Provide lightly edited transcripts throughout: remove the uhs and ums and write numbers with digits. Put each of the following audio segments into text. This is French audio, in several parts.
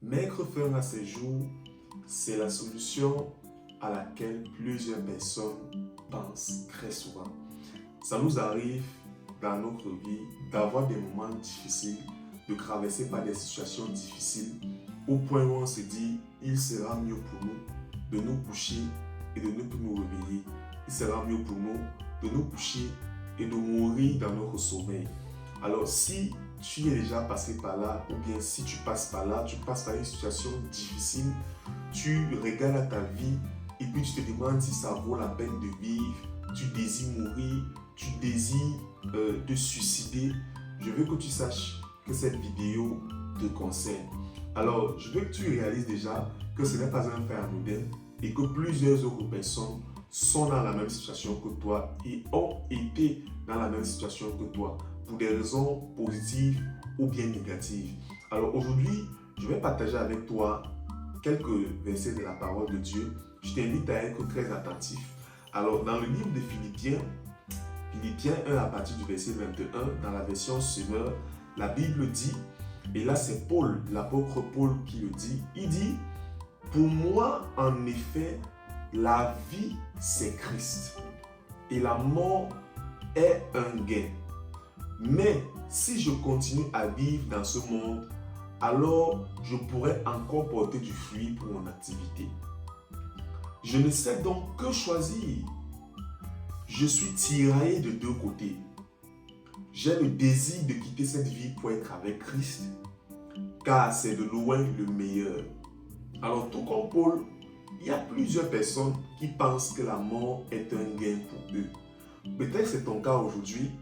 Mettre fin à ces jours, c'est la solution à laquelle plusieurs personnes pensent très souvent. Ça nous arrive dans notre vie d'avoir des moments difficiles, de traverser par des situations difficiles, au point où on se dit, il sera mieux pour nous de nous coucher et de ne plus nous réveiller. Il sera mieux pour nous de nous coucher et de mourir dans notre sommeil. Alors si tu es déjà passé par là, ou bien si tu passes par là, tu passes par une situation difficile, tu regardes ta vie et puis tu te demandes si ça vaut la peine de vivre, tu désires mourir, tu désires te suicider, je veux que tu saches que cette vidéo te concerne. Alors, je veux que tu réalises déjà que ce n'est pas un fait anodin et que plusieurs autres personnes sont dans la même situation que toi et ont été dans la même situation que toi pour des raisons positives ou bien négatives. Alors aujourd'hui, je vais partager avec toi quelques versets de la parole de Dieu. Je t'invite à être très attentif. Alors dans le livre de Philippiens 1 à partir du verset 21, dans la version Semeur, la Bible dit, et là c'est Paul, l'apôtre Paul qui le dit, il dit, pour moi en effet, la vie c'est Christ et la mort est un gain. Mais si je continue à vivre dans ce monde, alors je pourrais encore porter du fruit pour mon activité. Je ne sais donc que choisir. Je suis tiraillé de deux côtés. J'ai le désir de quitter cette vie pour être avec Christ, car c'est de loin le meilleur. Alors tout comme Paul, il y a plusieurs personnes qui pensent que la mort est un gain pour eux. Peut-être c'est ton cas aujourd'hui.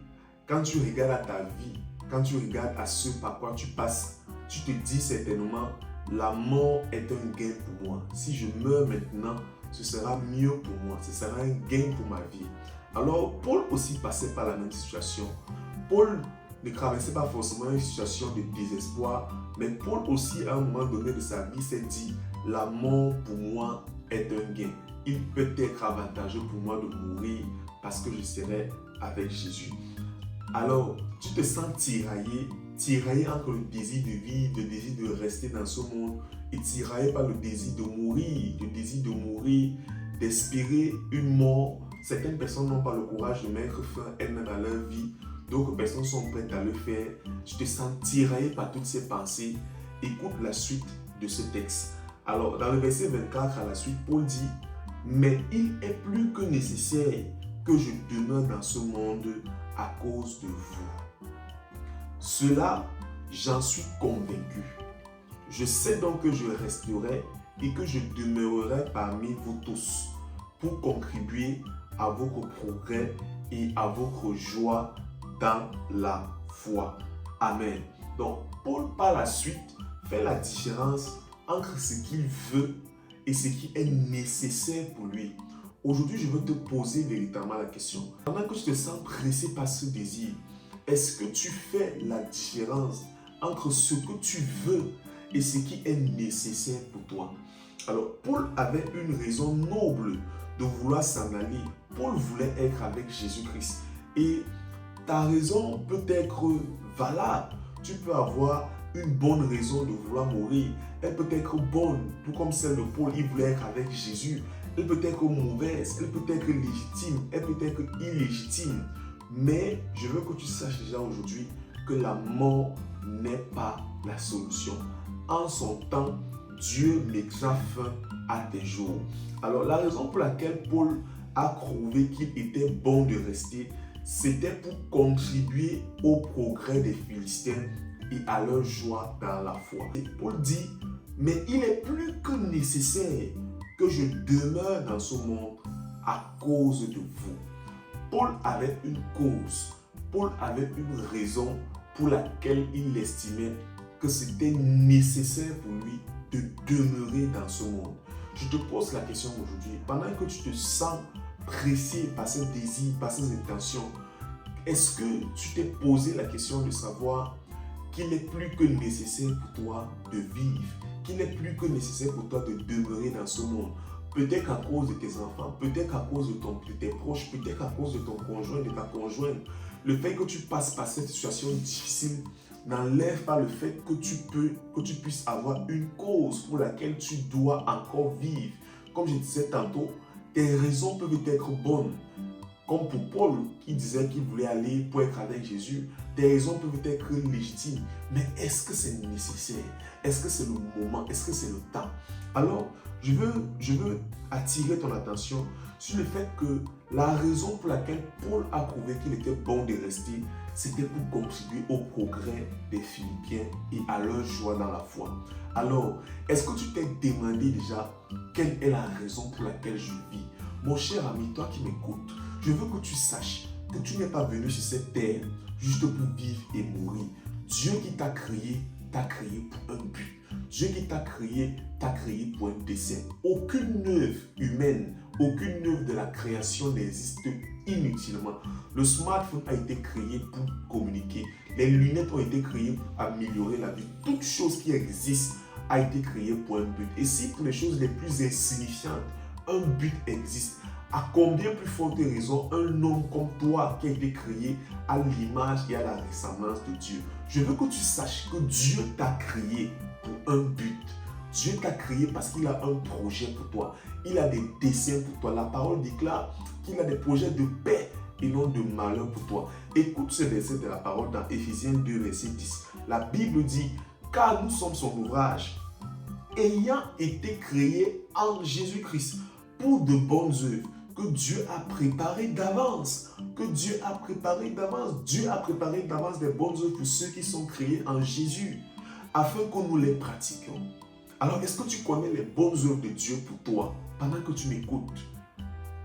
Quand tu regardes à ta vie, quand tu regardes à ce par quoi tu passes, tu te dis certainement, la mort est un gain pour moi. Si je meurs maintenant, ce sera mieux pour moi. Ce sera un gain pour ma vie. Alors, Paul aussi passait par la même situation. Paul ne traversait pas forcément une situation de désespoir, mais Paul aussi, à un moment donné de sa vie, s'est dit, la mort pour moi est un gain. Il peut être avantageux pour moi de mourir parce que je serai avec Jésus. Alors, tu te sens tiraillé entre le désir de vivre, le désir de rester dans ce monde et tiraillé par le désir de mourir, d'espérer une mort. Certaines personnes n'ont pas le courage de mettre fin elles-mêmes à leur vie, d'autres personnes sont prêtes à le faire. Tu te sens tiraillé par toutes ces pensées. Écoute la suite de ce texte. Alors, dans le verset 24 à la suite, Paul dit, « Mais il est plus que nécessaire que je demeure dans ce monde à cause de vous. Cela, j'en suis convaincu. Je sais donc que je resterai et que je demeurerai parmi vous tous pour contribuer à votre progrès et à votre joie dans la foi. » Amen. Donc, Paul, par la suite, fait la différence entre ce qu'il veut et ce qui est nécessaire pour lui. Aujourd'hui, je veux te poser véritablement la question. Pendant que tu te sens pressé par ce désir, est-ce que tu fais la différence entre ce que tu veux et ce qui est nécessaire pour toi? Alors, Paul avait une raison noble de vouloir s'en aller. Paul voulait être avec Jésus-Christ. Et ta raison peut être valable. Tu peux avoir une bonne raison de vouloir mourir. Elle peut être bonne, tout comme celle de Paul, il voulait être avec Jésus. Elle peut être mauvaise, elle peut être légitime, elle peut être illégitime. Mais je veux que tu saches déjà aujourd'hui que la mort n'est pas la solution. En son temps, Dieu mettra fin à tes jours. Alors la raison pour laquelle Paul a trouvé qu'il était bon de rester, c'était pour contribuer au progrès des Philistins et à leur joie dans la foi. Et Paul dit, mais il est plus que nécessaire que je demeure dans ce monde à cause de vous. Paul avait une cause, Paul avait une raison pour laquelle il estimait que c'était nécessaire pour lui de demeurer dans ce monde. Je te pose la question aujourd'hui, pendant que tu te sens pressé par ce désir, par ces intentions, est-ce que tu t'es posé la question de savoir qu'il est plus que nécessaire pour toi de vivre, qu'il est plus que nécessaire pour toi de demeurer dans ce monde? Peut-être à cause de tes enfants, peut-être à cause de tes proches, peut-être à cause de ton conjoint, de ta conjointe. Le fait que tu passes par cette situation difficile n'enlève pas le fait que tu puisses avoir une cause pour laquelle tu dois encore vivre. Comme je disais tantôt, tes raisons peuvent être bonnes. Comme pour Paul, qui disait qu'il voulait aller pour être avec Jésus, tes raisons peuvent être légitimes. Mais est-ce que c'est nécessaire? Est-ce que c'est le moment? Est-ce que c'est le temps? Alors, je veux attirer ton attention sur le fait que la raison pour laquelle Paul a prouvé qu'il était bon de rester, c'était pour contribuer au progrès des Philippiens et à leur joie dans la foi. Alors, est-ce que tu t'es demandé déjà quelle est la raison pour laquelle je vis? Mon cher ami, toi qui m'écoutes, je veux que tu saches que tu n'es pas venu sur cette terre juste pour vivre et mourir. Dieu qui t'a créé pour un but. Dieu qui t'a créé pour un dessein. Aucune œuvre humaine, aucune œuvre de la création n'existe inutilement. Le smartphone a été créé pour communiquer. Les lunettes ont été créées pour améliorer la vie. Toute chose qui existe a été créée pour un but. Et si pour les choses les plus insignifiantes, un but existe, à combien plus forte raison un homme comme toi qui a été créé à l'image et à la ressemblance de Dieu. Je veux que tu saches que Dieu t'a créé pour un but. Dieu t'a créé parce qu'il a un projet pour toi. Il a des desseins pour toi. La parole déclare qu'il a des projets de paix et non de malheur pour toi. Écoute ce verset de la parole dans Éphésiens 2, verset 10. La Bible dit, car nous sommes son ouvrage, ayant été créés en Jésus-Christ pour de bonnes œuvres que Dieu a préparées d'avance. Que Dieu a préparées d'avance. Dieu a préparé d'avance des bonnes œuvres pour ceux qui sont créés en Jésus, afin que nous les pratiquions. Alors, est-ce que tu connais les bonnes œuvres de Dieu pour toi pendant que tu m'écoutes?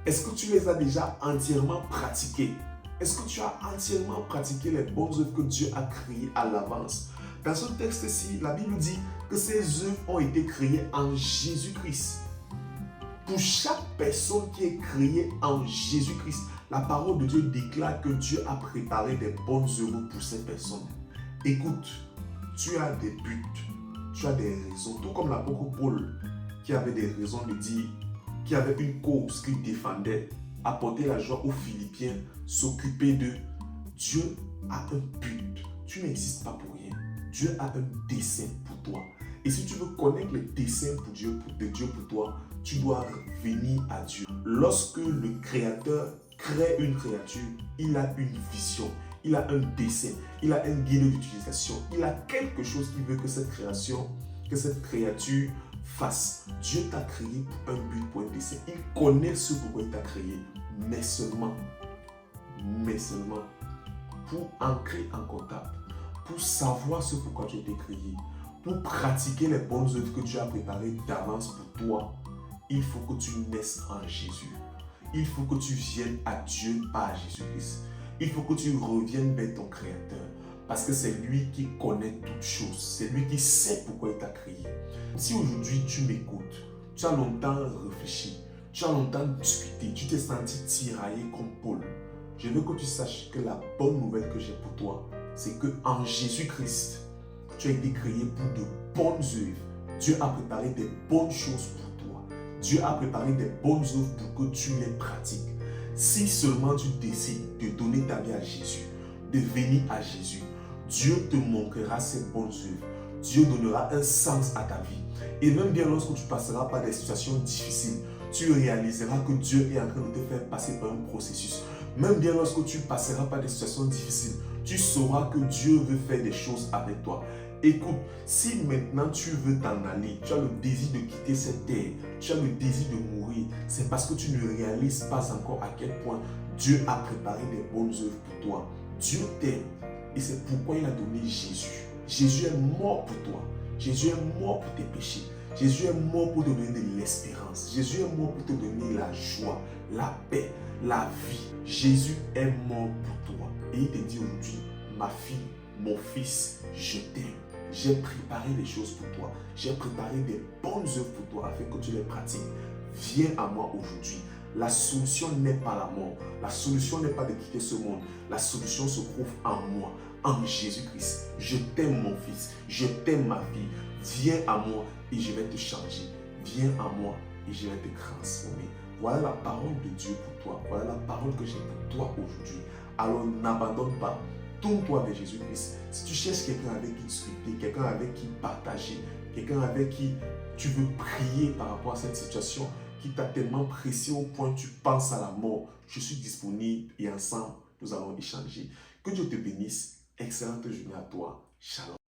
Est-ce que tu les as déjà entièrement pratiquées? Est-ce que tu as entièrement pratiqué les bonnes œuvres que Dieu a créées à l'avance? Dans ce texte-ci, la Bible dit que ces œuvres ont été créées en Jésus-Christ. Pour chaque personne qui est créée en Jésus-Christ, la parole de Dieu déclare que Dieu a préparé des bonnes œuvres pour ces personnes. Écoute, tu as des buts, tu as des raisons, tout comme l'apôtre Paul qui avait des raisons de dire, qui avait une cause qu'il défendait, apporter la joie aux Philippiens, s'occuper d'eux. Dieu a un but, tu n'existes pas pour rien. Dieu a un dessein pour toi. Et si tu veux connaître le dessein de Dieu pour toi, tu dois venir à Dieu. Lorsque le Créateur crée une créature, il a une vision, il a un dessein, il a un guide d'utilisation, il a quelque chose qui veut que cette créature fasse. Dieu t'a créé pour un but, pour un dessein. Il connaît ce pourquoi il t'a créé, mais seulement pour ancrer en contact, pour savoir ce pourquoi tu as été créé, pour pratiquer les bonnes œuvres que Dieu a préparées d'avance pour toi. Il faut que tu naisses en Jésus. Il faut que tu viennes à Dieu par Jésus-Christ. Il faut que tu reviennes vers ton Créateur. Parce que c'est lui qui connaît toutes choses. C'est lui qui sait pourquoi il t'a créé. Si aujourd'hui tu m'écoutes, tu as longtemps réfléchi, tu as longtemps discuté, tu t'es senti tiraillé comme Paul, je veux que tu saches que la bonne nouvelle que j'ai pour toi, c'est qu'en Jésus-Christ, tu as été créé pour de bonnes œuvres. Dieu a préparé des bonnes choses pour toi. Dieu a préparé des bonnes œuvres pour que tu les pratiques. Si seulement tu décides de donner ta vie à Jésus, de venir à Jésus, Dieu te montrera ces bonnes œuvres. Dieu donnera un sens à ta vie. Et même bien lorsque tu passeras par des situations difficiles, tu réaliseras que Dieu est en train de te faire passer par un processus. Même bien lorsque tu passeras par des situations difficiles, tu sauras que Dieu veut faire des choses avec toi. Écoute, si maintenant tu veux t'en aller, tu as le désir de quitter cette terre, tu as le désir de mourir, c'est parce que tu ne réalises pas encore à quel point Dieu a préparé des bonnes œuvres pour toi. Dieu t'aime et c'est pourquoi il a donné Jésus. Jésus est mort pour toi. Jésus est mort pour tes péchés. Jésus est mort pour te donner de l'espérance. Jésus est mort pour te donner la joie, la paix, la vie. Jésus est mort pour toi. Et il te dit aujourd'hui, ma fille, mon fils, je t'aime. J'ai préparé des choses pour toi. J'ai préparé des bonnes œuvres pour toi afin que tu les pratiques. Viens à moi aujourd'hui. La solution n'est pas la mort. La solution n'est pas de quitter ce monde. La solution se trouve en moi, en Jésus-Christ. Je t'aime mon fils. Je t'aime ma fille. Viens à moi et je vais te changer. Viens à moi et je vais te transformer. Voilà la parole de Dieu pour toi. Voilà la parole que j'ai pour toi aujourd'hui. Alors n'abandonne pas. tourne-toi vers Jésus-Christ. Si tu cherches quelqu'un avec qui discuter, quelqu'un avec qui partager, quelqu'un avec qui tu veux prier par rapport à cette situation qui t'a tellement pressé au point que tu penses à la mort, je suis disponible et ensemble, nous allons échanger. Que Dieu te bénisse. Excellente journée à toi. Shalom.